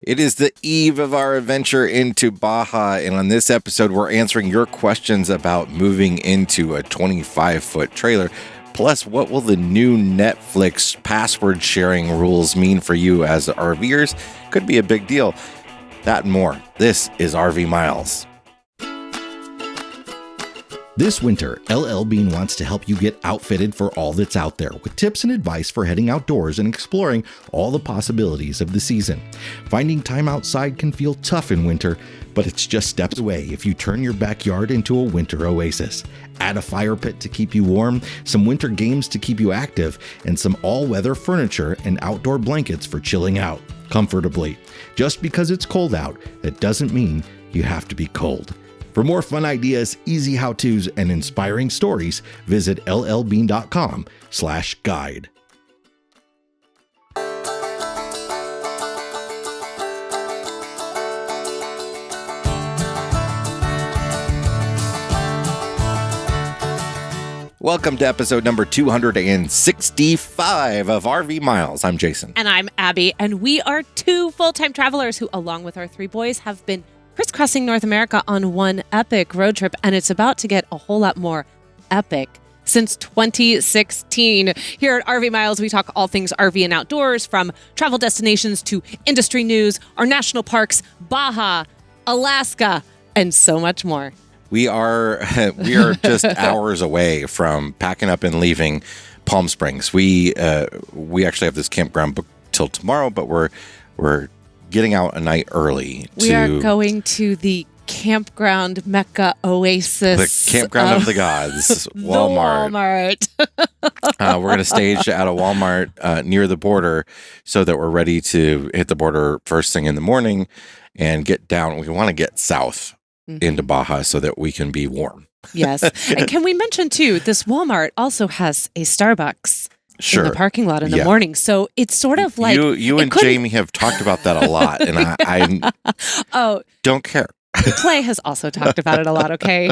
It is the eve of our adventure into Baja, and on this episode, we're answering your questions about moving into a 25-foot trailer. Plus, what will the new Netflix password sharing rules mean for you as RVers? Could be a big deal. That and more. This is RV Miles. This winter, LL Bean wants to help you get outfitted for all that's out there with tips and advice for heading outdoors and exploring all the possibilities of the season. Finding time outside can feel tough in winter, but it's just steps away if you turn your backyard into a winter oasis. Add a fire pit to keep you warm, some winter games to keep you active, and some all-weather furniture and outdoor blankets for chilling out comfortably. Just because it's cold out, that doesn't mean you have to be cold. For more fun ideas, easy how-tos, and inspiring stories, visit llbean.com/guide. Welcome to episode number 265 of RV Miles. I'm Jason. And I'm Abby, and we are two full-time travelers who, along with our three boys, have been crisscrossing North America on one epic road trip, and it's about to get a whole lot more epic. Since 2016, here at RV Miles, we talk all things RV and outdoors, from travel destinations to industry news, our national parks, Baja, Alaska, and so much more. We are just hours away from packing up and leaving Palm Springs. We actually have this campground booked till tomorrow, but we're getting out a night early. We are going to the campground Mecca Oasis. The campground of the gods, Walmart. We're going to stage at a Walmart near the border so that we're ready to hit the border first thing in the morning and get down. We want to get south into Baja so that we can be warm. Yes. And can we mention, too, this Walmart also has a Starbucks. Sure. In the parking lot in the morning. So it's sort of like... You and Jamie have talked about that a lot, and I don't care. Clay has also talked about it a lot, okay?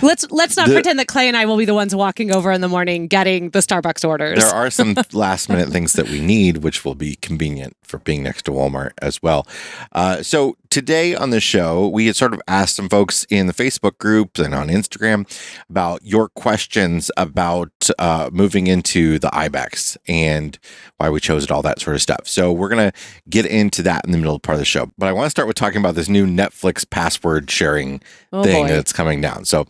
Let's not pretend that Clay and I will be the ones walking over in the morning getting the Starbucks orders. There are some last-minute things that we need, which will be convenient for being next to Walmart as well. So today on the show, we had sort of asked some folks in the Facebook group and on Instagram about your questions about moving into the Ibex and why we chose it, all that sort of stuff. So we're going to get into that in the middle part of the show. But I want to start with talking about this new Netflix password sharing thing that's coming down. So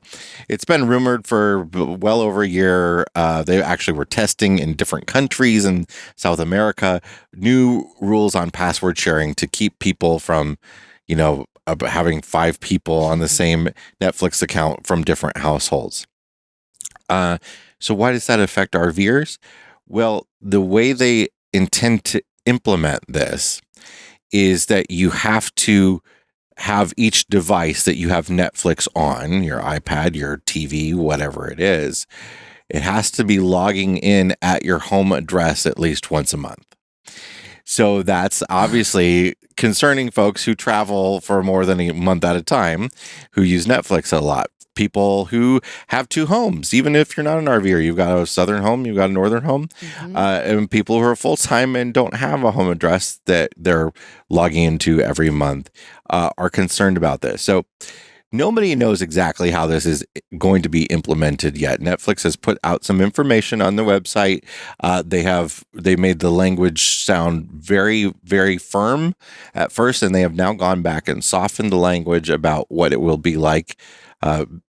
it's been rumored for well over a year. They actually were testing in different countries in South America, new rules on password sharing to keep people from, having 5 people on the same Netflix account from different households. So why does that affect RVers? Well, the way they intend to implement this is that you have to have each device that you have Netflix on, your iPad, your TV, whatever it is, it has to be logging in at your home address at least once a month. So that's obviously concerning folks who travel for more than a month at a time, who use Netflix a lot. People who have 2 homes, even if you're not an RVer, you've got a southern home, you've got a northern home, and people who are full-time and don't have a home address that they're logging into every month are concerned about this. So nobody knows exactly how this is going to be implemented yet. Netflix has put out some information on the website. They made the language sound very, very firm at first, and they have now gone back and softened the language about what it will be like.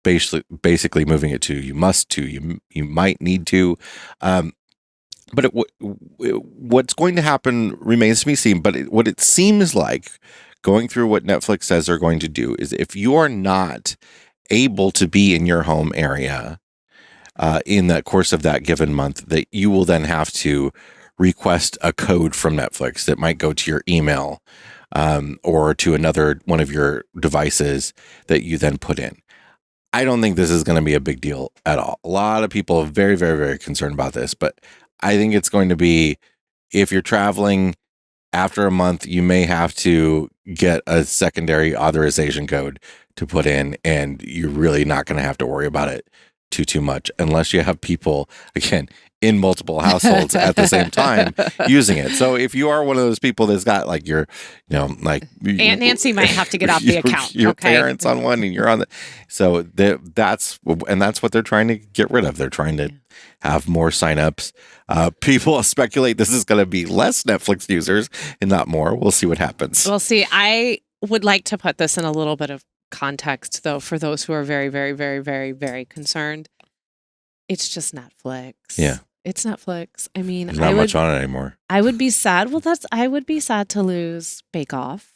Basically moving it to you must to, you might need to, but what's going to happen remains to be seen. But what it seems like, going through what Netflix says they're going to do, is if you are not able to be in your home area in the course of that given month, that you will then have to request a code from Netflix that might go to your email or to another one of your devices that you then put in. I don't think this is going to be a big deal at all. A lot of people are very, very, very concerned about this, but I think it's going to be, if you're traveling after a month, you may have to get a secondary authorization code to put in, and you're really not going to have to worry about it too much, unless you have people, again, in multiple households at the same time using it. So if you are one of those people that's got like your, like Aunt Nancy might have to get off the account. Your okay. parents on one and you're on the, so that's what they're trying to get rid of. They're trying to have more signups. People speculate this is going to be less Netflix users and not more. We'll see what happens. We'll see. I would like to put this in a little bit of context, though, for those who are very, very, very, very, very concerned. It's just Netflix. Yeah. It's Netflix. I mean, there's not much on it anymore. I would be sad. Well, I would be sad to lose Bake Off,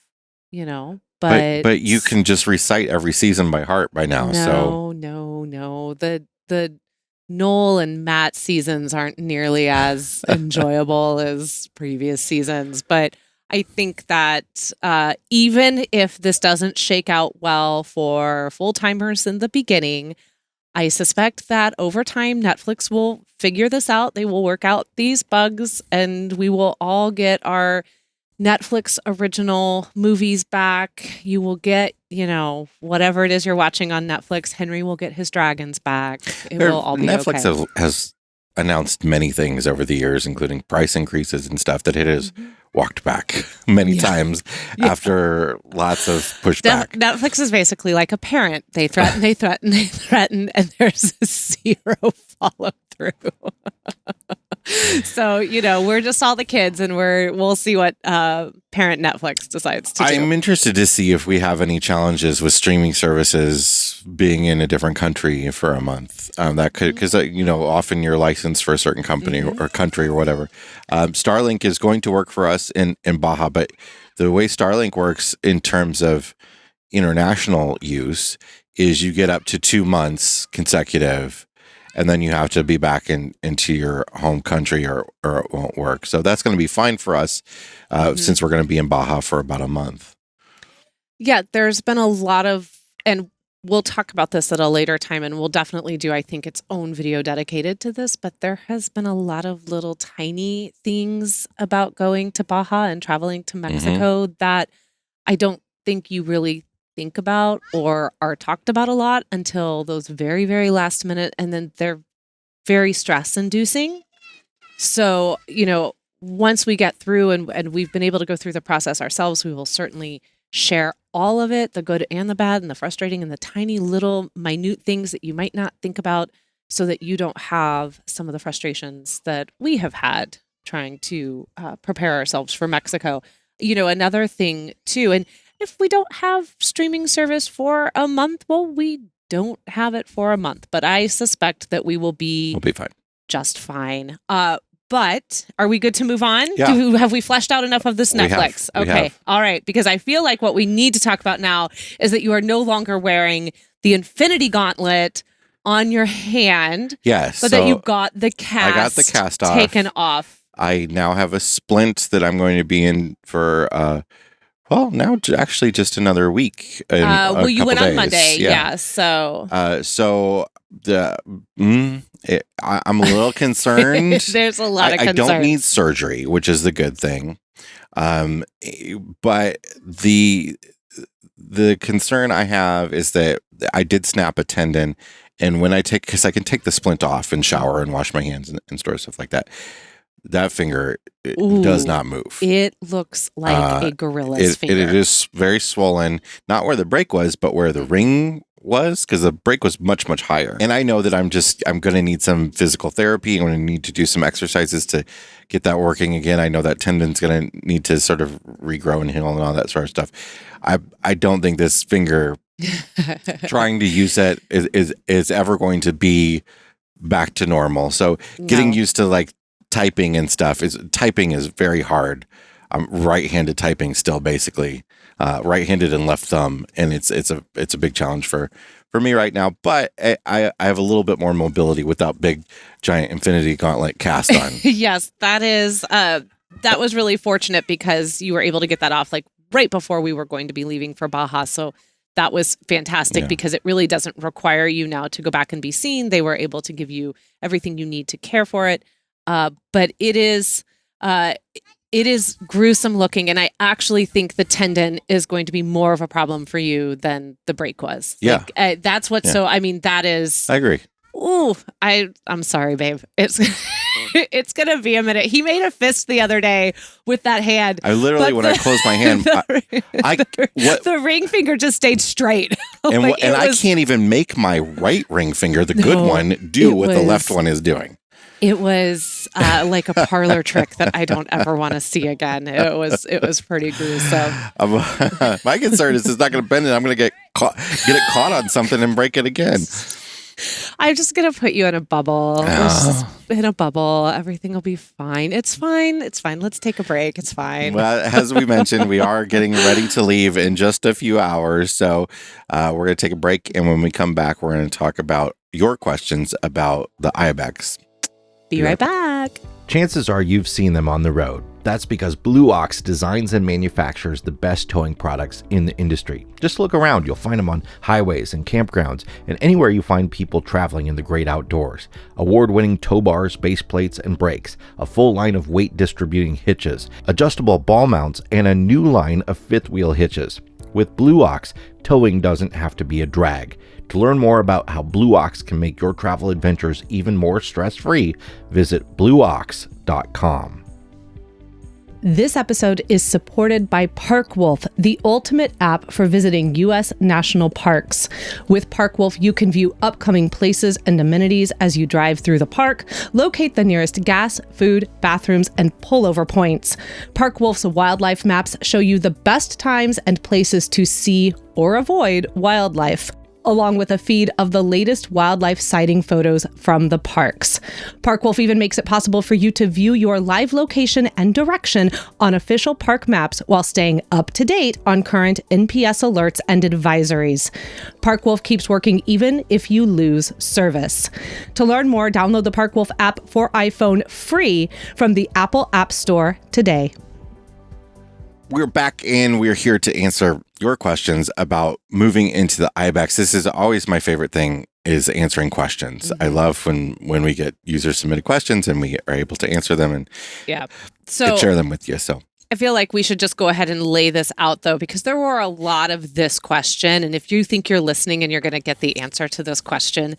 but you can just recite every season by heart by now. No. The Noel and Matt seasons aren't nearly as enjoyable as previous seasons. But I think that even if this doesn't shake out well for full-timers in the beginning, I suspect that over time, Netflix will figure this out. They will work out these bugs and we will all get our Netflix original movies back. You will get, whatever it is you're watching on Netflix. Henry will get his dragons back. It will all be Netflix okay. has announced many things over the years, including price increases and stuff that it has walked back many times after lots of pushback. Netflix is basically like a parent. They threaten, they threaten, they threaten, and there's zero follow through. So, we're just all the kids and we'll see what parent Netflix decides to do. I'm interested to see if we have any challenges with streaming services being in a different country for a month. That could, because, often you're licensed for a certain company or country or whatever. Starlink is going to work for us in Baja, but the way Starlink works in terms of international use is you get up to 2 months consecutive and then you have to be back into your home country or it won't work. So that's going to be fine for us since we're going to be in Baja for about a month. Yeah, there's been a lot of, and we'll talk about this at a later time, and we'll definitely do, I think, its own video dedicated to this, but there has been a lot of little tiny things about going to Baja and traveling to Mexico that I don't think you really think about or are talked about a lot until those very, very last minute, and then they're very stress inducing. So, once we get through and we've been able to go through the process ourselves, we will certainly share all of it, the good and the bad and the frustrating and the tiny little minute things that you might not think about so that you don't have some of the frustrations that we have had trying to prepare ourselves for Mexico. Another thing too, and if we don't have streaming service for a month, well, we don't have it for a month, but I suspect that we'll be fine. Just fine. But are we good to move on? Yeah. Have we fleshed out enough of this Netflix? We have. All right. Because I feel like what we need to talk about now is that you are no longer wearing the Infinity Gauntlet on your hand. Yes. But that you got the cast. I got the cast off. Taken off. I now have a splint that I'm going to be in for, now actually just another week. You went on days. Monday. Yeah. I'm a little concerned. There's a lot of concerns. I don't need surgery, which is the good thing. But the concern I have is that I did snap a tendon, and when because I can take the splint off and shower and wash my hands and store stuff like that. That finger does not move. It looks like a gorilla's finger. It is very swollen, not where the break was, but where the ring was, because the break was much, much higher. And I know that I'm going to need some physical therapy. I'm going to need to do some exercises to get that working again. I know that tendon's going to need to sort of regrow and heal and all that sort of stuff. I don't think this finger, trying to use it is ever going to be back to normal. So getting used to like typing and stuff typing is very hard. I'm right-handed typing still, basically right-handed and left thumb, and it's a big challenge for me right now. But I have a little bit more mobility without big giant Infinity Gauntlet cast on. Yes, that was really fortunate because you were able to get that off like right before we were going to be leaving for Baja. So that was fantastic because it really doesn't require you now to go back and be seen. They were able to give you everything you need to care for it. But it is gruesome looking, and I actually think the tendon is going to be more of a problem for you than the break was. Yeah, that's what. Yeah. So I mean, that is. I agree. Ooh, I'm sorry, babe. It's It's going to be a minute. He made a fist the other day with that hand. I literally, when I closed my hand, the ring finger just stayed straight. I can't even make my right ring finger, the good one, do what the left one is doing. It was like a parlor trick that I don't ever want to see again. It was pretty gruesome. My concern is it's not going to bend, and I'm going to get it caught on something and break it again. I'm just going to put you in a bubble. In a bubble. Everything will be fine. It's fine. It's fine. Let's take a break. It's fine. Well, as we mentioned, we are getting ready to leave in just a few hours. So we're going to take a break. And when we come back, we're going to talk about your questions about the Ibex. Be right back. Chances are you've seen them on the road. That's because Blue Ox designs and manufactures the best towing products in the industry. Just look around, you'll find them on highways and campgrounds and anywhere you find people traveling in the great outdoors. Award-winning tow bars, base plates, and brakes, a full line of weight distributing hitches, adjustable ball mounts, and a new line of fifth wheel hitches. With Blue Ox, towing doesn't have to be a drag. To learn more about how Blue Ox can make your travel adventures even more stress-free, visit blueox.com. This episode is supported by ParkWolf, the ultimate app for visiting U.S. national parks. With ParkWolf, you can view upcoming places and amenities as you drive through the park, locate the nearest gas, food, bathrooms, and pullover points. ParkWolf's wildlife maps show you the best times and places to see or avoid wildlife, along with a feed of the latest wildlife sighting photos from the parks. ParkWolf even makes it possible for you to view your live location and direction on official park maps while staying up to date on current NPS alerts and advisories. ParkWolf keeps working even if you lose service. To learn more, download the ParkWolf app for iPhone free from the Apple App Store today. We're back and we're here to answer your questions about moving into the Ibex. This is always my favorite thing, is answering questions. I love when we get user submitted questions and we are able to answer them and share them with you. So I feel like we should just go ahead and lay this out, though, because there were a lot of this question. And if you think you're listening and you're going to get the answer to this question,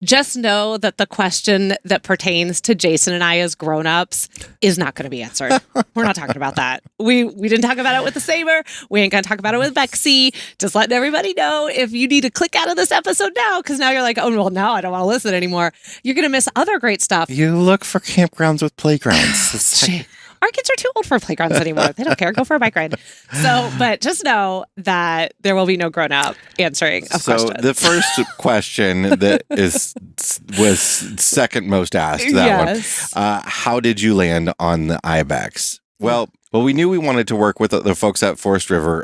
just know that the question that pertains to Jason and I as grown-ups is not going to be answered. We're not talking about that. We didn't talk about it with the Sabre. We ain't going to talk about it with Bexy. Just letting everybody know, if you need to click out of this episode now, because now you're like, oh, well, now I don't want to listen anymore. You're going to miss other great stuff. You look for campgrounds with playgrounds. Our kids are too old for playgrounds anymore. They don't care. Go for a bike ride. So, but just know that there will be no grown-up answering of questions. So the first question that was second most asked, one. How did you land on the Ibex? Well, we knew we wanted to work with the folks at Forest River,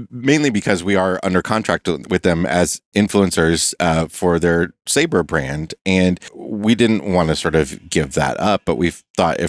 mainly because we are under contract with them as influencers for their Sabre brand. And we didn't want to sort of give that up, but we thought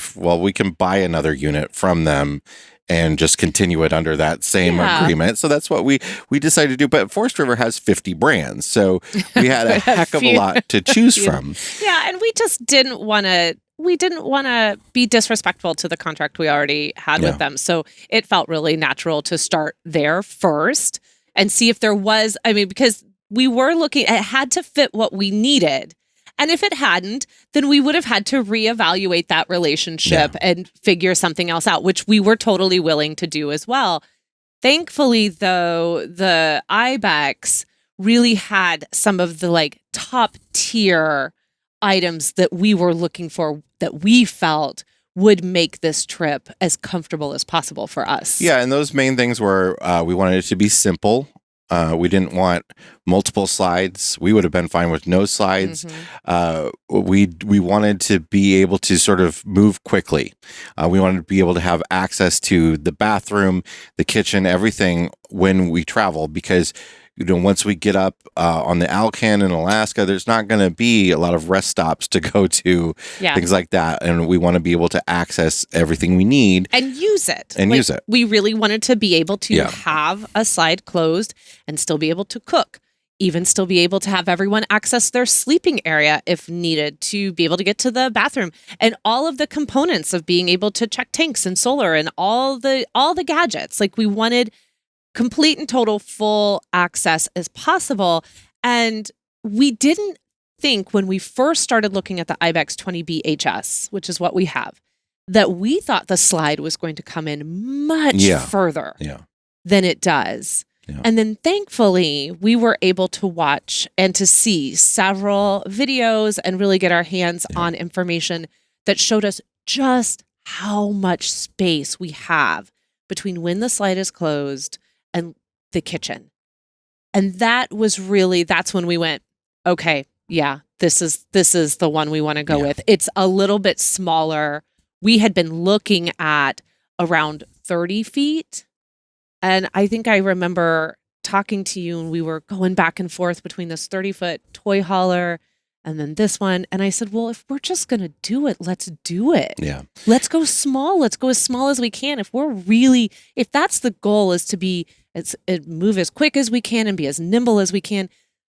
we can buy another unit from them and just continue it under that same agreement. So that's what we decided to do. But Forest River has 50 brands. So we had a heck of a lot to choose from. Yeah. And we just didn't want to be disrespectful to the contract we already had with them. So it felt really natural to start there first and see if there was, because we were looking, it had to fit what we needed. And if it hadn't, then we would have had to reevaluate that relationship and figure something else out, which we were totally willing to do as well. Thankfully, though, the Ibex really had some of the top tier items that we were looking for, that we felt would make this trip as comfortable as possible for us. Yeah, and those main things were we wanted it to be simple. We didn't want multiple slides. We would have been fine with no slides. We wanted to be able to sort of move quickly. We wanted to be able to have access to the bathroom, the kitchen, everything when we travel, because once we get up on the Alcan in Alaska, there's not going to be a lot of rest stops to go to, things like that. And we want to be able to access everything we need. And use it. We really wanted to be able to have a slide closed and still be able to cook. Even still be able to have everyone access their sleeping area if needed, to be able to get to the bathroom, and all of the components of being able to check tanks and solar and all the gadgets. We wanted complete and total full access as possible. And we didn't think when we first started looking at the Ibex 20BHS, which is what we have, that we thought the slide was going to come in much further than it does. Yeah. And then thankfully, we were able to watch and to see several videos and really get our hands on information that showed us just how much space we have between when the slide is closed and the kitchen. And that's when we went, okay, yeah, this is the one we want to go with. It's a little bit smaller. We had been looking at around 30 feet. And I think I remember talking to you and we were going back and forth between this 30-foot toy hauler and then this one. And I said, well, if we're just going to do it, let's do it. Yeah. Let's go small. Let's go as small as we can. If that's the goal, is to move as quick as we can and be as nimble as we can,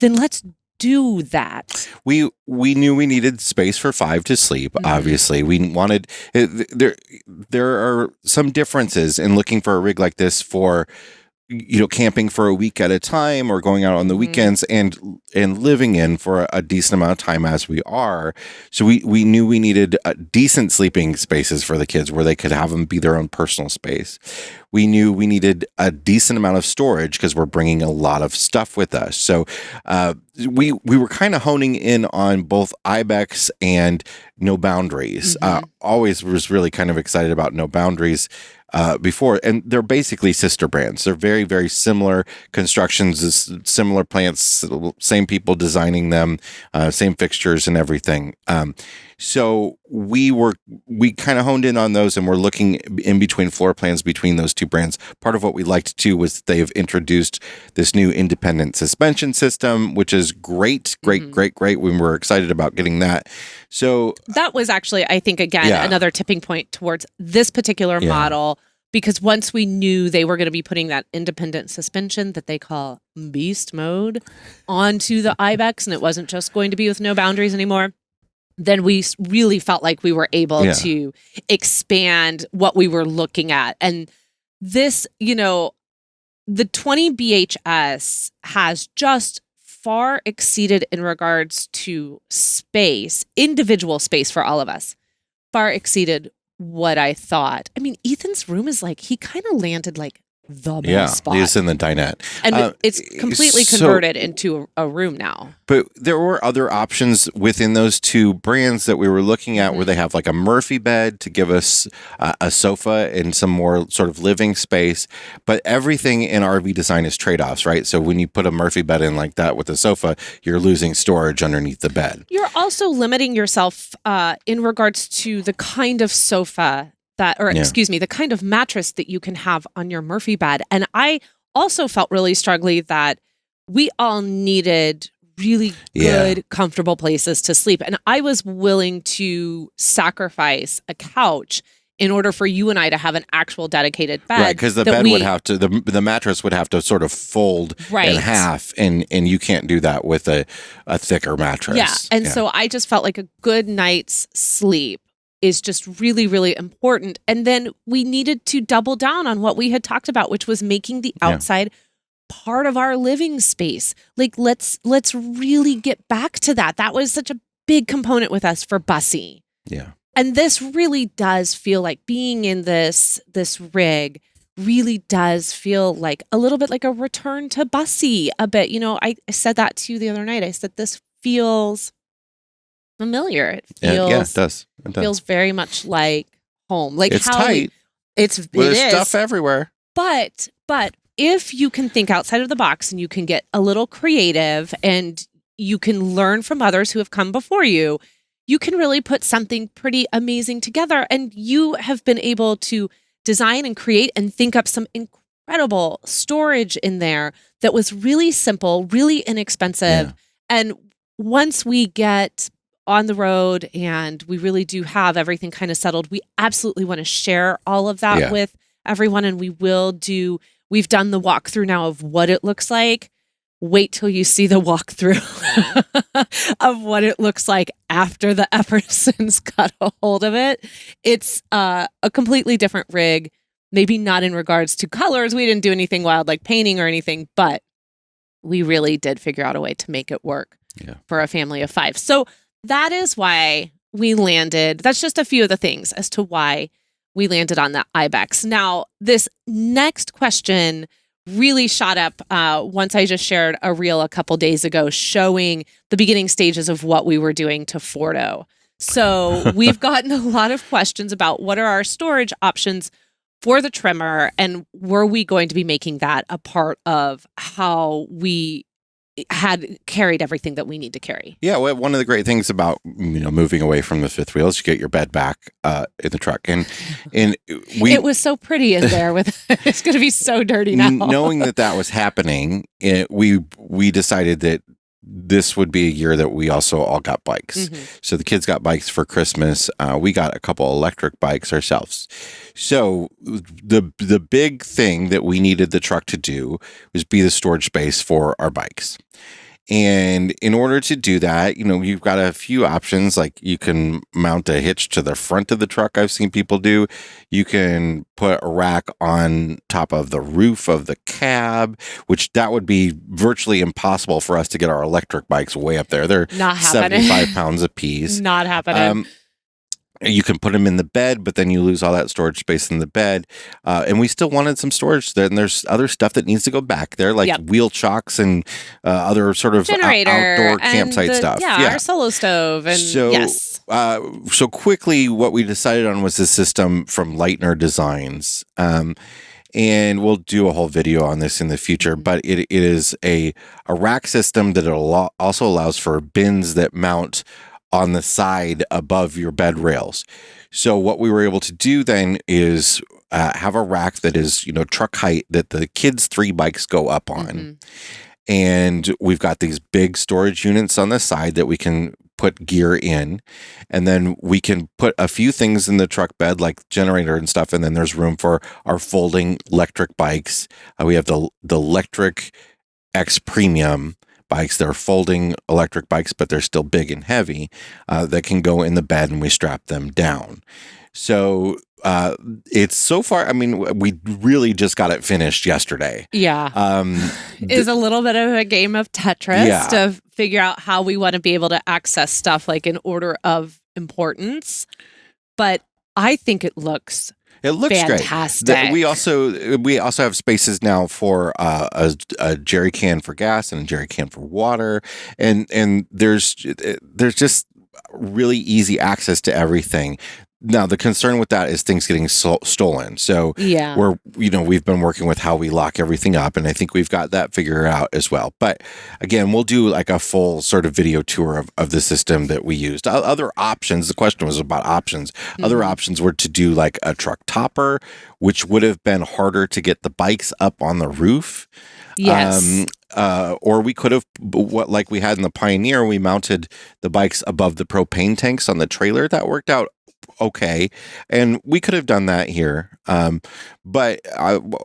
then let's do that. We knew we needed space for 5 to sleep. Mm-hmm. Obviously, we wanted there are some differences in looking for a rig like this for camping for a week at a time or going out on the weekends and living in for a decent amount of time as we are. So we knew we needed decent sleeping spaces for the kids where they could have them be their own personal space. We knew we needed a decent amount of storage because we're bringing a lot of stuff with us. So we were kind of honing in on both Ibex and No Boundaries. Always was really kind of excited about No Boundaries before, and they're basically sister brands. They're very, very similar constructions, similar plants, same people designing them, same fixtures and everything. So we kind of honed in on those, and we're looking in between floor plans between those two brands. Part of what we liked too was they've introduced this new independent suspension system, which is great. We were excited about getting that. So that was actually, I think, again, another tipping point towards this particular model, because once we knew they were going to be putting that independent suspension that they call beast mode onto the Ibex, and it wasn't just going to be with No Boundaries anymore, then we really felt like we were able to expand what we were looking at. And this, the 20BHS has just far exceeded in regards to space, individual space for all of us, far exceeded what I thought. I mean, Ethan's room is he kind of landed the best spot. He's in the dinette. And it's completely converted into a room now. But there were other options within those two brands that we were looking at where they have a Murphy bed to give us a sofa and some more sort of living space. But everything in RV design is trade-offs, right? So when you put a Murphy bed in like that with a sofa, you're losing storage underneath the bed. You're also limiting yourself in regards to the kind of sofa the kind of mattress that you can have on your Murphy bed. And I also felt really strongly that we all needed really good, comfortable places to sleep. And I was willing to sacrifice a couch in order for you and I to have an actual dedicated bed. Right, because the bed would have to, the mattress would have to sort of fold in half, and you can't do that with a thicker mattress. Yeah, and so I just felt like a good night's sleep is just really, really important. And then we needed to double down on what we had talked about, which was making the outside part of our living space. Let's really get back to that. That was such a big component with us for Bussy. Yeah. And this really does feel like being in this rig really does feel like a little bit like a return to Bussy a bit. I said that to you the other night. I said, this feels familiar. It feels, it does. It feels very much like home. It's tight. There's stuff everywhere. But if you can think outside of the box and you can get a little creative and you can learn from others who have come before you, you can really put something pretty amazing together. And you have been able to design and create and think up some incredible storage in there that was really simple, really inexpensive. Yeah. And once we get on the road and we really do have everything kind of settled, we absolutely want to share all of that with everyone. And we've done the walkthrough now of what it looks like. Wait till you see the walkthrough of what it looks like after the Eppersons got a hold of it. It's a completely different rig, maybe not in regards to colors. We didn't do anything wild like painting or anything, but we really did figure out a way to make it work for a family of 5. So that is why we landed. That's just a few of the things as to why we landed on the Ibex. Now, this next question really shot up once I just shared a reel a couple days ago showing the beginning stages of what we were doing to Fordo. So we've gotten a lot of questions about what are our storage options for the trimmer, and were we going to be making that a part of how we had carried everything that we need to carry. Yeah, well, one of the great things about moving away from the fifth wheel is you get your bed back in the truck, and it was so pretty in there. With it's going to be so dirty now. Knowing that was happening, we decided that this would be a year that we also all got bikes. So the kids got bikes for Christmas. We got a couple electric bikes ourselves. So the big thing that we needed the truck to do was be the storage space for our bikes. And in order to do that, you've got a few options. Like you can mount a hitch to the front of the truck. I've seen people do. You can put a rack on top of the roof of the cab, which that would be virtually impossible for us to get our electric bikes way up there. They're not happening. 75 pounds a piece. Not happening. You can put them in the bed, but then you lose all that storage space in the bed. And we still wanted some storage there. And there's other stuff that needs to go back there, like wheel chocks and other sort of outdoor campsite stuff. Yeah, our solo stove. And so quickly, what we decided on was a system from Leitner Designs. And we'll do a whole video on this in the future, but it is a rack system that also allows for bins that mount on the side above your bed rails. So what we were able to do then is have a rack that is, truck height that the kids' 3 bikes go up on. And we've got these big storage units on the side that we can put gear in. And then we can put a few things in the truck bed, like generator and stuff. And then there's room for our folding electric bikes. We have the electric X Premium bikes. They're folding electric bikes, but they're still big and heavy, that can go in the bed, and we strap them down. So it's so far, we really just got it finished yesterday. Yeah. Is a little bit of a game of Tetris to figure out how we want to be able to access stuff like in order of importance. But I think it looks fantastic. Great. We also have spaces now for a jerry can for gas and a jerry can for water, and there's just really easy access to everything. Now, the concern with that is things getting stolen. So we've been working with how we lock everything up, and I think we've got that figured out as well. But again, we'll do like a full sort of video tour of the system that we used. Other options, the question was about options. Other options were to do like a truck topper, which would have been harder to get the bikes up on the roof. Yes. Or we could have, like we had in the Pioneer, we mounted the bikes above the propane tanks on the trailer. That worked out okay, and we could have done that here, but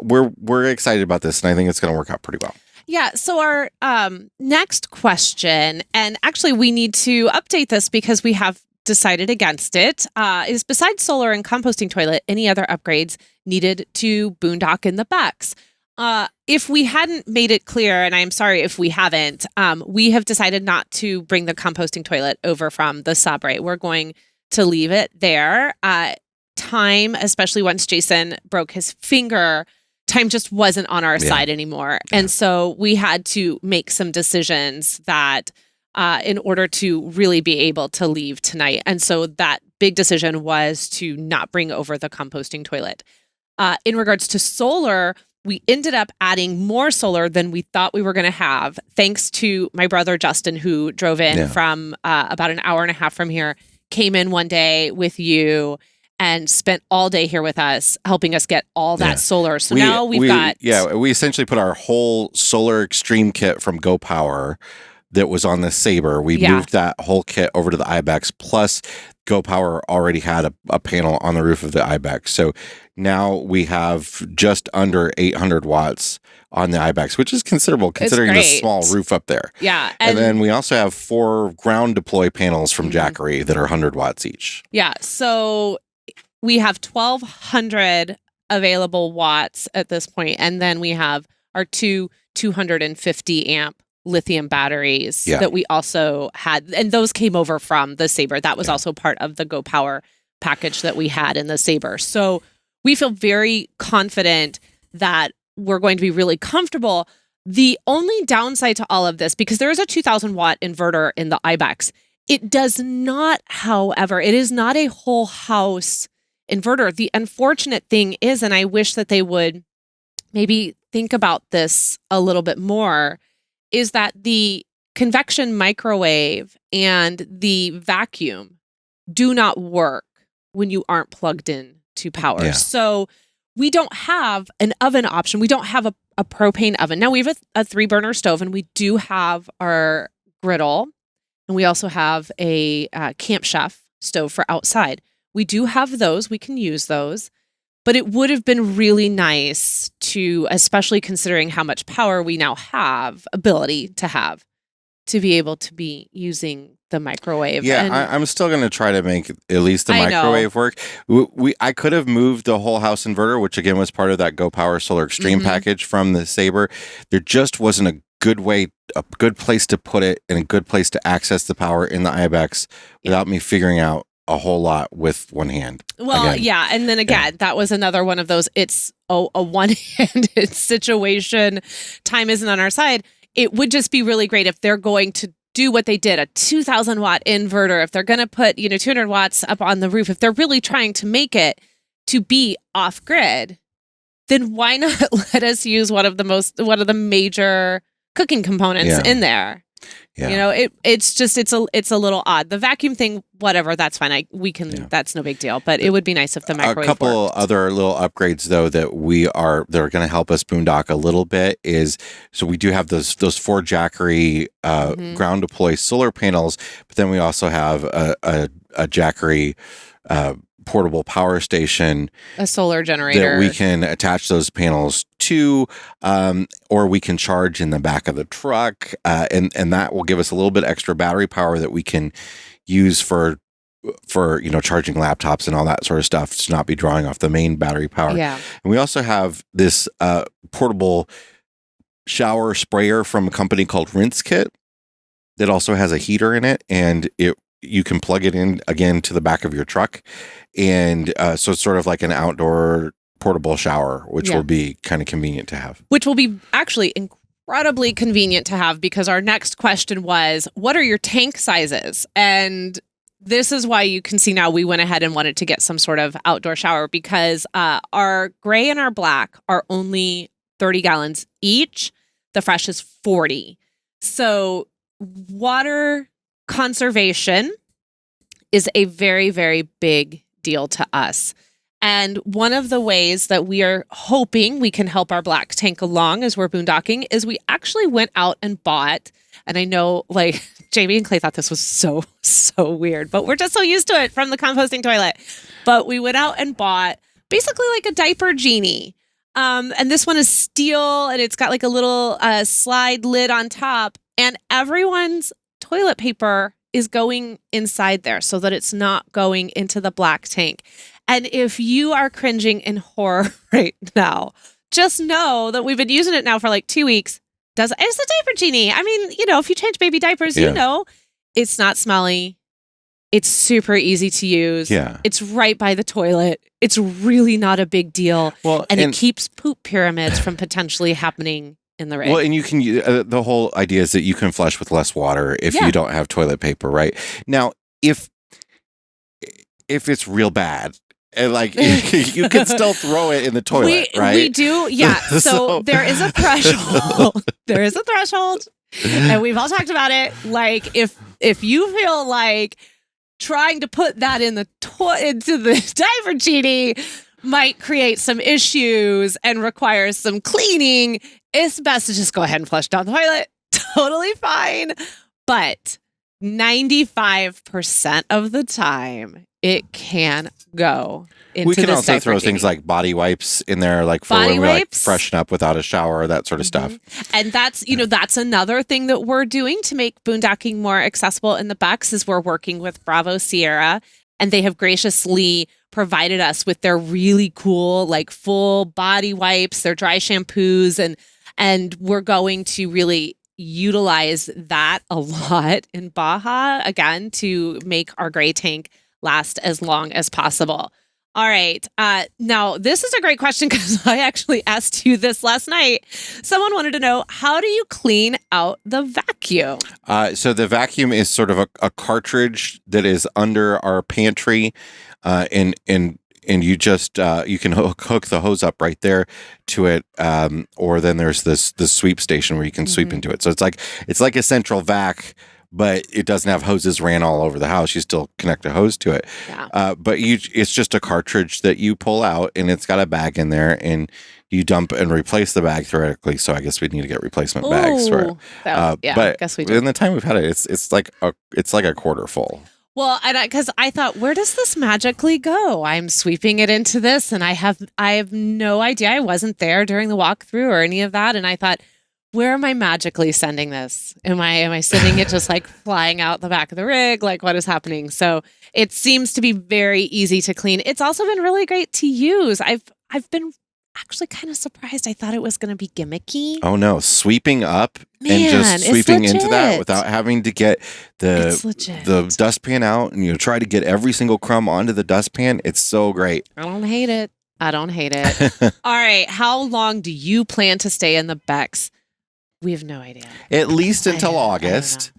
we're excited about this, and I think it's going to work out pretty well. Yeah. So our next question, and actually we need to update this because we have decided against it, is besides solar and composting toilet, any other upgrades needed to boondock in the backs? If we hadn't made it clear, and I'm sorry if we haven't, we have decided not to bring the composting toilet over from the Sabre. We're going to leave it there. Time, especially once Jason broke his finger, time just wasn't on our side anymore. And so we had to make some decisions that in order to really be able to leave tonight. And so that big decision was to not bring over the composting toilet. In regards to solar, we ended up adding more solar than we thought we were going to have, thanks to my brother Justin, who drove in from about an hour and a half from here, came in one day with you and spent all day here with us, helping us get all that solar. So now we essentially put our whole solar extreme kit from Go Power that was on the Sabre. We moved that whole kit over to the Ibex, plus Go Power already had a panel on the roof of the Ibex. So now we have just under 800 watts on the Ibex, which is considerable considering the small roof up there. Yeah. And then we also have 4 ground deploy panels from Jackery that are 100 watts each. Yeah. So we have 1,200 available watts at this point, and then we have our 250 amp lithium batteries Yeah. that we also had. And those came over from the Sabre. That was also part of the Go Power package that we had in the Sabre. So we feel very confident that we're going to be really comfortable. The only downside to all of this, because there is a 2000 watt inverter in the Ibex, it does not, however, it is not a whole house inverter. The unfortunate thing is, and I wish that they would maybe think about this a little bit more, is that the convection microwave and the vacuum do not work when you aren't plugged in to power. Yeah. So we don't have an oven option. We don't have a propane oven. Now we have a 3-burner stove, and we do have our griddle, and we also have a Camp Chef stove for outside. We do have those. We can use those. But it would have been really nice to, especially considering how much power we now have, ability to have, to be able to be using the microwave. Yeah, And I'm still going to try to make at least the I know. microwave work. I could have moved the whole house inverter, which again was part of that Go Power Solar Extreme package from the Sabre. There just wasn't a good place to put it and a good place to access the power in the Ibex without me figuring out a whole lot with one hand. Well, again. yeah. And then again, that was another one of those, it's a one-handed situation. Time isn't on our side. It would just be really great if they're going to do what they did, a 2000 watt inverter, if they're going to put, 200 watts up on the roof, if they're really trying to make it to be off grid, then why not let us use one of the major cooking components in there? Yeah. It's a little odd. The vacuum thing, whatever, that's fine. That's no big deal. But it would be nice if the microwave A couple worked. other little upgrades though that are going to help us boondock a little bit is, so we do have those 4 Jackery ground deploy solar panels, but then we also have a Jackery portable power station, A solar generator that we can attach those panels to, or we can charge in the back of the truck, and that will give us a little bit extra battery power that we can use for charging laptops and all that sort of stuff to not be drawing off the main battery power. Yeah. And we also have this portable shower sprayer from a company called Rinse Kit that also has a heater in it, and you can plug it in again to the back of your truck. And so it's sort of like an outdoor portable shower, which will be kind of convenient to have. Which will be actually incredibly convenient to have, because our next question was, what are your tank sizes? And this is why you can see now we went ahead and wanted to get some sort of outdoor shower, because our gray and our black are only 30 gallons each. The fresh is 40. So water conservation is a very, very big deal to us. And one of the ways that we are hoping we can help our black tank along as we're boondocking is we actually went out and bought, and I know like Jamie and Clay thought this was so weird, but we're just so used to it from the composting toilet. But we went out and bought basically like a diaper genie. And this one is steel, and it's got like a little slide lid on top, and everyone's toilet paper is going inside there so that it's not going into the black tank. And if you are cringing in horror right now, just know that we've been using it now for like 2 weeks. It's a diaper genie. I mean, if you change baby diapers, it's not smelly. It's super easy to use. Yeah. It's right by the toilet. It's really not a big deal. Well, and it keeps poop pyramids from potentially happening in the rig. Well, and you can the whole idea is that you can flush with less water if you don't have toilet paper, right? Now, if it's real bad, and like you can still throw it in the toilet, right? We do, yeah. So there is a threshold. There is a threshold, and we've all talked about it. Like if you feel like trying to put that into the diaper genie might create some issues and requires some cleaning, it's best to just go ahead and flush down the toilet. Totally fine. But 95% of the time, it can go into We can this also diaper throw genie. things like body wipes in there, like for Body when we like wipes? freshen up without a shower, that sort of stuff. And that's, that's another thing that we're doing to make boondocking more accessible in the Bucks is we're working with Bravo Sierra, and they have graciously provided us with their really cool, like full body wipes, their dry shampoos, and we're going to really utilize that a lot in Baja, again, to make our gray tank last as long as possible. All right. Now, this is a great question because I actually asked you this last night. Someone wanted to know, how do you clean out the vacuum? So the vacuum is sort of a cartridge that is under our pantry, and you just you can hook the hose up right there to it, or then there's this sweep station where you can sweep into it. So it's like a central vac, but it doesn't have hoses ran all over the house. You still connect a hose to it. Yeah. But it's just a cartridge that you pull out, and it's got a bag in there, and you dump and replace the bag theoretically. So I guess we need to get replacement bags for it. Yeah, but I guess we do. In the time we've had it, it's like a quarter full. Well, and because I thought, where does this magically go? I'm sweeping it into this, and I have no idea. I wasn't there during the walkthrough or any of that, and I thought, where am I magically sending this? Am I sending it just like flying out the back of the rig? Like, what is happening? So it seems to be very easy to clean. It's also been really great to use. I've been actually kind of surprised. I thought it was going to be gimmicky. Oh no, sweeping up Man, and just sweeping into that legit. without having to get the dustpan out and try to get every single crumb onto the dustpan. It's so great. I don't hate it. All right. How long do you plan to stay in the Bex? We have no idea. At least until August.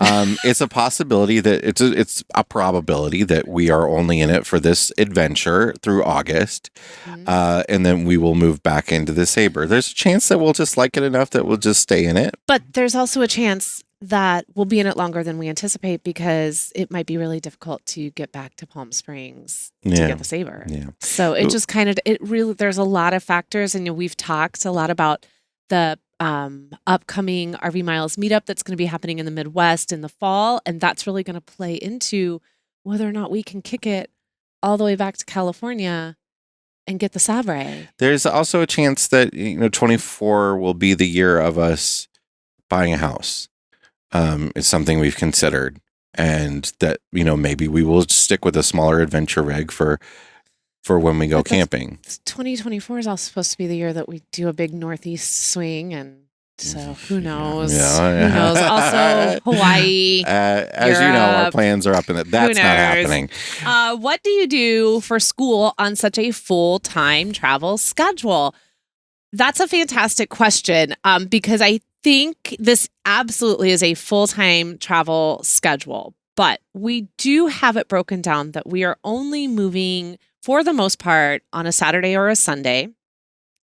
It's a possibility that it's a probability that we are only in it for this adventure through August, and then we will move back into the Sabre. There's a chance that we'll just like it enough that we'll just stay in it. But there's also a chance that we'll be in it longer than we anticipate because it might be really difficult to get back to Palm Springs to get the Sabre. Yeah. So it just kind of, there's a lot of factors, and we've talked a lot about the upcoming RV Miles meetup that's going to be happening in the Midwest in the fall. And that's really going to play into whether or not we can kick it all the way back to California and get the Sabre. There's also a chance that 24 will be the year of us buying a house. It's something we've considered, and that maybe we will stick with a smaller adventure rig for when we go camping. 2024 is also supposed to be the year that we do a big Northeast swing, and so who knows? Yeah. Who knows? Also, Hawaii. As you know, our plans are up in it. That's not happening. What do you do for school on such a full-time travel schedule? That's a fantastic question, because I think this absolutely is a full-time travel schedule, but we do have it broken down that we are only moving for the most part on a Saturday or a Sunday.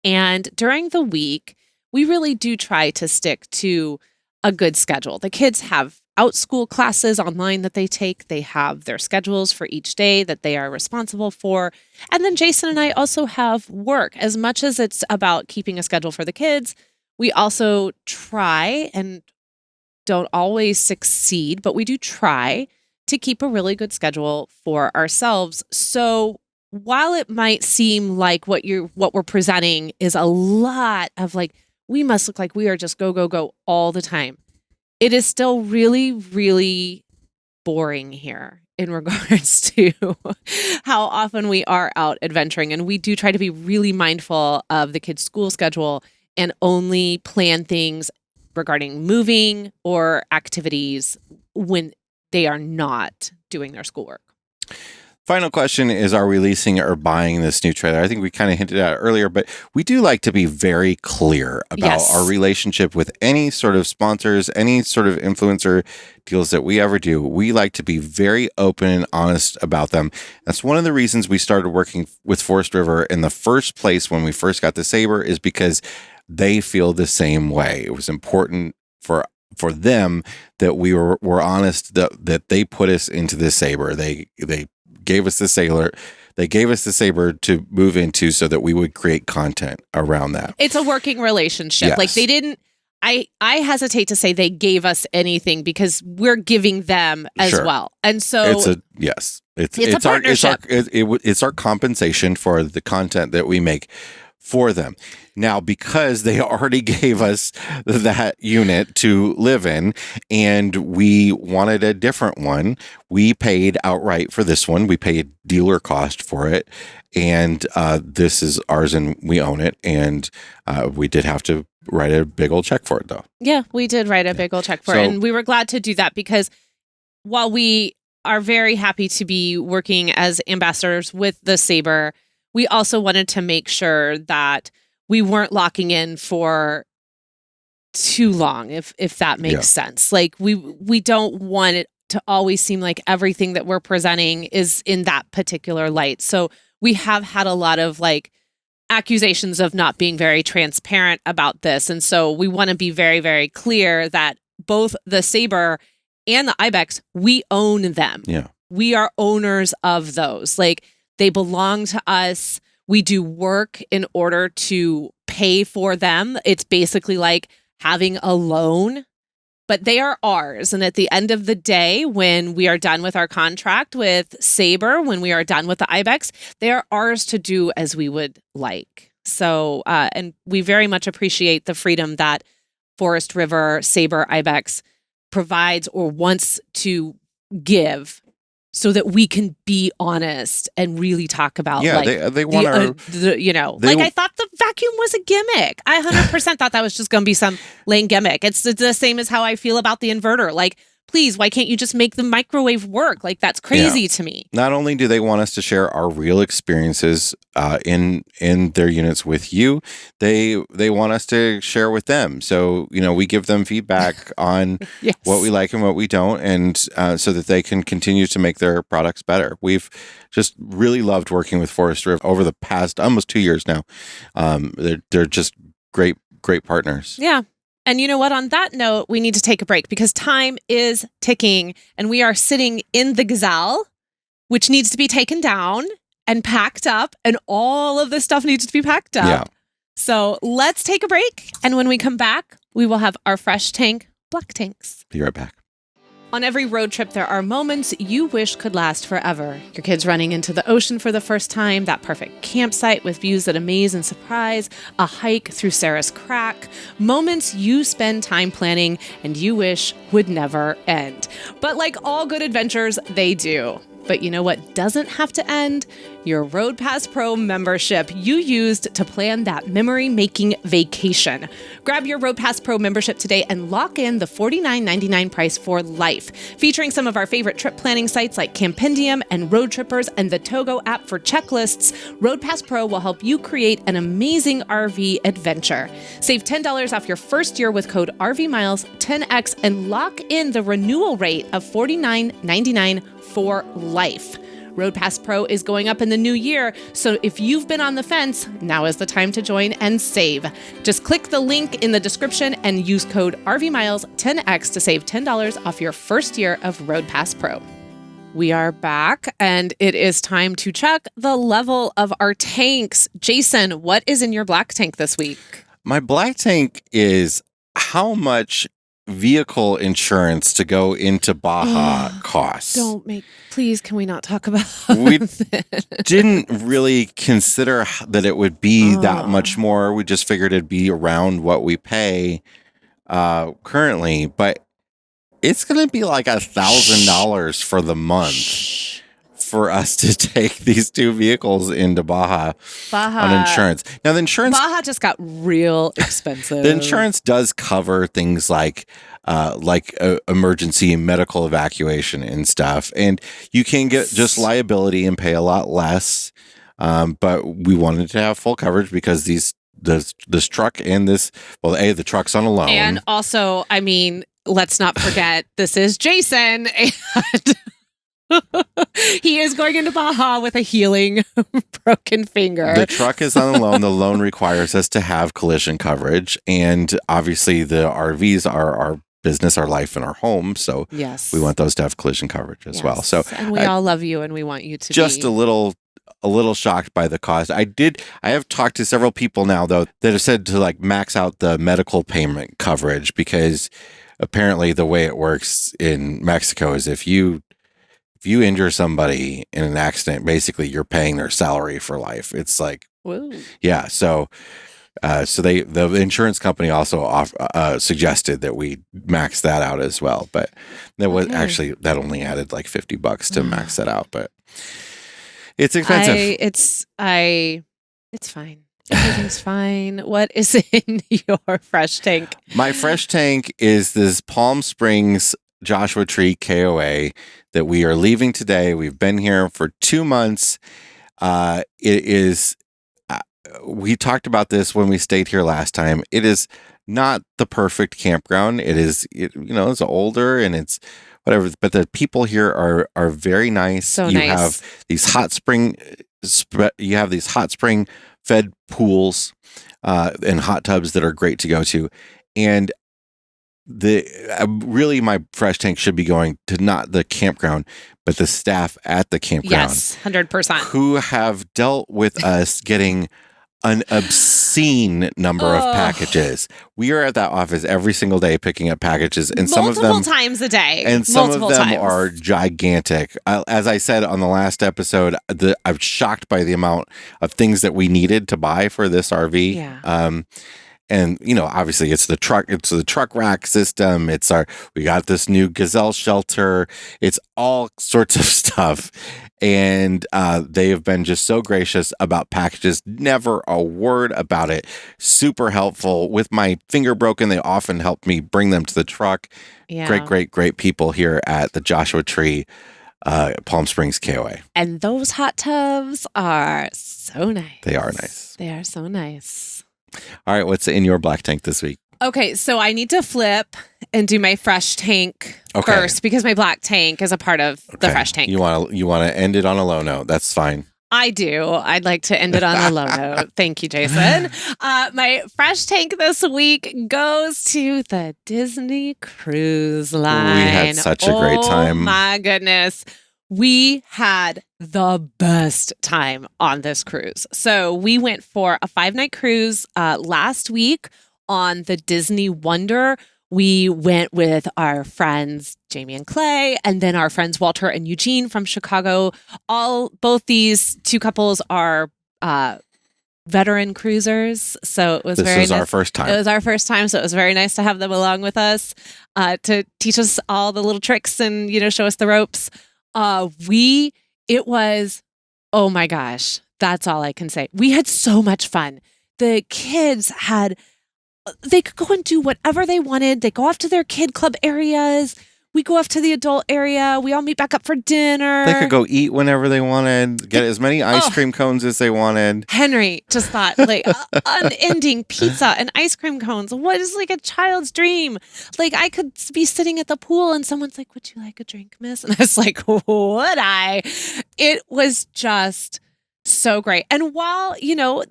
And during the week, we really do try to stick to a good schedule. The kids have out school classes online that they take. They have their schedules for each day that they are responsible for. And then Jason and I also have work. As much as it's about keeping a schedule for the kids, we also try, and don't always succeed, but we do try to keep a really good schedule for ourselves. So while it might seem like what we're presenting is a lot of like, we must look like we are just go, go, go all the time, it is still really, really boring here in regards to how often we are out adventuring. And we do try to be really mindful of the kids' school schedule and only plan things regarding moving or activities when they are not doing their schoolwork. Final question is, are we leasing or buying this new trailer? I think we kind of hinted at it earlier, but we do like to be very clear about our relationship with any sort of sponsors, any sort of influencer deals that we ever do. We like to be very open and honest about them. That's one of the reasons we started working with Forest River in the first place when we first got the Sabre, is because they feel the same way. It was important for them that we were honest, that they put us into the Sabre. They gave us the Sailor. They gave us the Sabre to move into so that we would create content around that. It's a working relationship. Yes. Like they didn't, I hesitate to say they gave us anything because we're giving them as well. And so it's a partnership. It's It's our compensation for the content that we make for them. Now, because they already gave us that unit to live in and we wanted a different one, we paid outright for this one. We paid dealer cost for it. And this is ours and we own it. And we did have to write a big old check for it, though. Yeah, we did write a big old check for it. And we were glad to do that because while we are very happy to be working as ambassadors with the Sabre, we also wanted to make sure that we weren't locking in for too long, if that makes sense. Like we don't want it to always seem like everything that we're presenting is in that particular light. So we have had a lot of like accusations of not being very transparent about this. And so we want to be very, very clear that both the Sabre and the Ibex, we own them. Yeah. We are owners of those. Like they belong to us. We do work in order to pay for them. It's basically like having a loan, but they are ours. And at the end of the day, when we are done with our contract with Sabre, when we are done with the Ibex, they are ours to do as we would like. So, and we very much appreciate the freedom that Forest River, Sabre, Ibex provides or wants to give so that we can be honest and really talk about they want to, I thought the vacuum was a gimmick. I 100% thought that was just going to be some lame gimmick. It's the same as how I feel about the inverter. Like, please, why can't you just make the microwave work? Like, that's crazy to me. Not only do they want us to share our real experiences in their units with you, they want us to share with them. So, we give them feedback on what we like and what we don't, and so that they can continue to make their products better. We've just really loved working with Forest River over the past almost 2 years now. They're just great partners. Yeah. And you know what? On that note, we need to take a break because time is ticking and we are sitting in the Gazelle, which needs to be taken down and packed up, and all of this stuff needs to be packed up. Yeah. So let's take a break. And when we come back, we will have our fresh tank, black tanks. Be right back. On every road trip, there are moments you wish could last forever. Your kids running into the ocean for the first time, that perfect campsite with views that amaze and surprise, a hike through Sarah's Crack, moments you spend time planning and you wish would never end. But like all good adventures, they do. But you know what doesn't have to end? Your Road Pass Pro membership you used to plan that memory-making vacation. Grab your Road Pass Pro membership today and lock in the $49.99 price for life. Featuring some of our favorite trip planning sites like Campendium and Road Trippers and the Togo app for checklists, Road Pass Pro will help you create an amazing RV adventure. Save $10 off your first year with code RVMiles10X and lock in the renewal rate of $49.99 for life. Road Pass Pro is going up in the new year, so if you've been on the fence, now is the time to join and save. Just click the link in the description and use code RVMiles10X to save $10 off your first year of Road Pass Pro. We are back, and it is time to check the level of our tanks. Jason, what is in your black tank this week? My black tank is how much vehicle insurance to go into Baja costs. Please, can we not talk about we it? Didn't really consider that it would be that much more. We just figured it'd be around what we pay currently, but it's going to be like $1,000 for the month for us to take these two vehicles into Baja on insurance. Now, the insurance... Baja just got real expensive. The insurance does cover things like emergency medical evacuation and stuff. And you can get just liability and pay a lot less. But we wanted to have full coverage because this truck and the truck's on a loan. And also, I mean, let's not forget, this is Jason. And he is going into Baja with a healing broken finger. The truck is on a loan. The loan requires us to have collision coverage. And obviously the RVs are our business, our life, and our home. So yes, we want those to have collision coverage as well. So, and we all love you and we want you to just a little shocked by the cost. I have talked to several people now, though, that have said to like max out the medical payment coverage, because apparently the way it works in Mexico is if you injure somebody in an accident, basically you're paying their salary for life. It's like Woo. Yeah. So the insurance company also suggested that we max that out as well. But that only added like $50 to max that out. But it's expensive. It's fine. Everything's fine. What is in your fresh tank? My fresh tank is this Palm Springs Joshua Tree KOA that we are leaving today. We've been here for 2 months. It is, we talked about this when we stayed here last time. It is not the perfect campground. It's older and it's whatever, but the people here are very nice. So you nice. have these hot spring fed pools and hot tubs that are great to go to. And really my fresh tank should be going to not the campground, but the staff at the campground. Yes, 100%. Who have dealt with us getting an obscene number of packages. We are at that office every single day picking up packages, and some of them multiple times a day. And some of them are gigantic. As I said on the last episode, I'm shocked by the amount of things that we needed to buy for this RV. Yeah. And obviously it's the truck rack system. We got this new gazelle shelter. It's all sorts of stuff. And they have been just so gracious about packages. Never a word about it. Super helpful. With my finger broken, they often help me bring them to the truck. Yeah. Great people here at the Joshua Tree Palm Springs KOA. And those hot tubs are so nice. They are nice. They are so nice. All right, what's in your black tank this week? Okay, so I need to flip and do my fresh tank first because my black tank is a part of the fresh tank. You want to end it on a low note. That's fine. I do. I'd like to end it on a low note. Thank you, Jason. My fresh tank this week goes to the Disney Cruise Line. We had such a great time. Oh my goodness. We had the best time on this cruise. So we went for a 5-night cruise last week on the Disney Wonder. We went with our friends Jamie and Clay, and then our friends Walter and Eugene from Chicago. Both these two couples are veteran cruisers, so it was This very was nice. our first time. It was our first time, so it was very nice to have them along with us to teach us all the little tricks and show us the ropes. It was, oh my gosh, that's all I can say. We had so much fun. The kids they could go and do whatever they wanted. They go off to their kid club areas. We go off to the adult area. We all meet back up for dinner. They could go eat whenever they wanted, get as many ice cream cones as they wanted. Henry just thought like unending pizza and ice cream cones. What is like a child's dream? Like I could be sitting at the pool and someone's like, "Would you like a drink, miss?" And I was like, "Would I?" It was just so great. And while,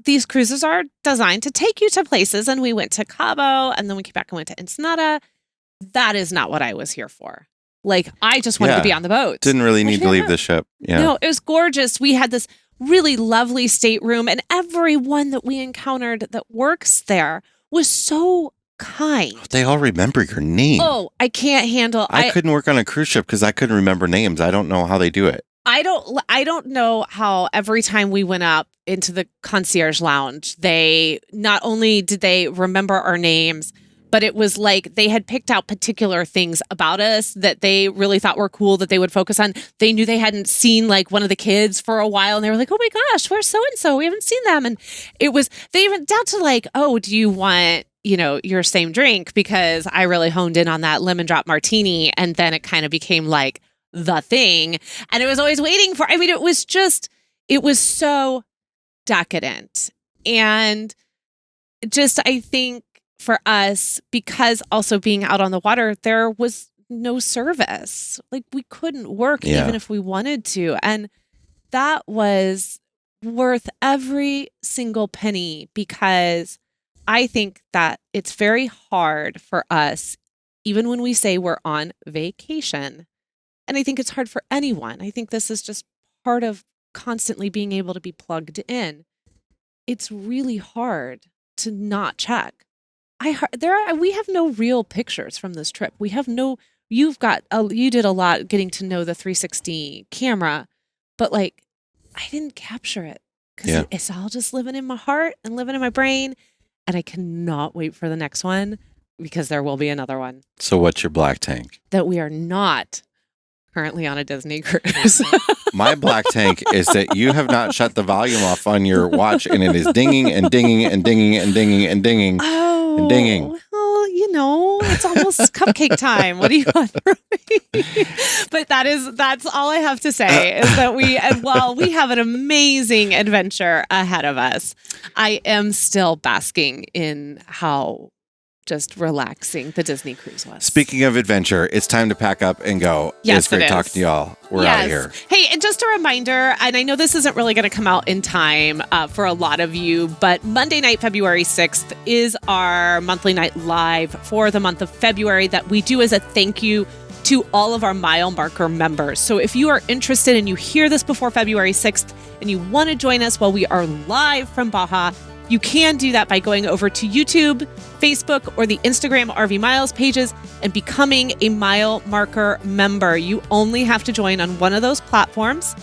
these cruises are designed to take you to places, and we went to Cabo and then we came back and went to Ensenada, that is not what I was here for. Like, I just wanted to be on the boat. Didn't really need to leave the ship. Yeah. No, it was gorgeous. We had this really lovely stateroom, and everyone that we encountered that works there was so kind. They all remember your name. Oh, I can't handle. I couldn't work on a cruise ship because I couldn't remember names. I don't know how they do it. I don't know how every time we went up into the concierge lounge, they not only did they remember our names, but it was like they had picked out particular things about us that they really thought were cool that they would focus on. They knew they hadn't seen like one of the kids for a while, and they were like, "Oh my gosh, where's so-and-so? We haven't seen them." And it was, they even down to like, "Oh, do you want, your same drink?" Because I really honed in on that lemon drop martini. And then it kind of became like the thing. And it was always waiting for, it was so decadent. And just, I think, for us, because also being out on the water, there was no service. Like we couldn't work even if we wanted to. And that was worth every single penny, because I think that it's very hard for us, even when we say we're on vacation. And I think it's hard for anyone. I think this is just part of constantly being able to be plugged in. It's really hard to not check. We have no real pictures from this trip. We have no, you did a lot getting to know the 360 camera, but like, I didn't capture it because Yeah. it's all just living in my heart and living in my brain. And I cannot wait for the next one because there will be another one So what's your black tank? that we are not currently on a Disney cruise. My black tank is that you have not shut the volume off on your watch, and it is dinging and dinging and dinging and dinging and dinging. Oh, And dinging. Well, it's almost cupcake time. What do you want from me? But that's all I have to say is that while we have an amazing adventure ahead of us, I am still basking in how just relaxing the Disney cruise was. Speaking of adventure, it's time to pack up and go. Yes, it's great it is. talking to y'all. We're out of here. Hey, and just a reminder, and I know this isn't really going to come out in time for a lot of you, but Monday night, February 6th is our monthly night live for the month of February that we do as a thank you to all of our mile marker members. So if you are interested and you hear this before February 6th and you want to join us while we are live from Baja, you can do that by going over to YouTube, Facebook, or the Instagram RV Miles pages and becoming a mile marker member. You only have to join on one of those platforms,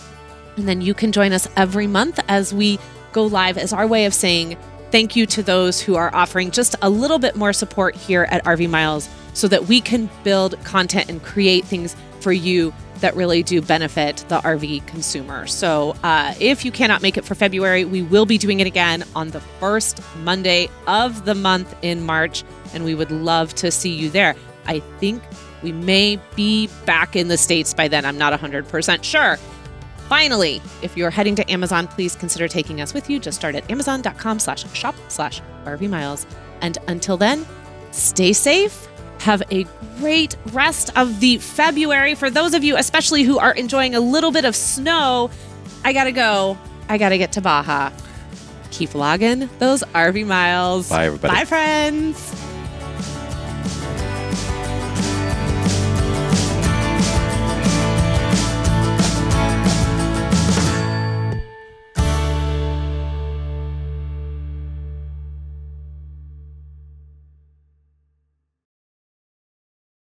and then you can join us every month as we go live as our way of saying thank you to those who are offering just a little bit more support here at RV Miles so that we can build content and create things for you that really do benefit the RV consumer. So if you cannot make it for February, we will be doing it again on the first Monday of the month in March, and we would love to see you there. I think we may be back in the States by then. I'm not 100% sure. Finally, if you're heading to Amazon, please consider taking us with you. Just start at amazon.com/shop/RV Miles. And until then, stay safe. Have a great rest of the February. For those of you, especially who are enjoying a little bit of snow, I gotta go. I gotta get to Baja. Keep logging those RV miles. Bye, everybody. Bye, friends.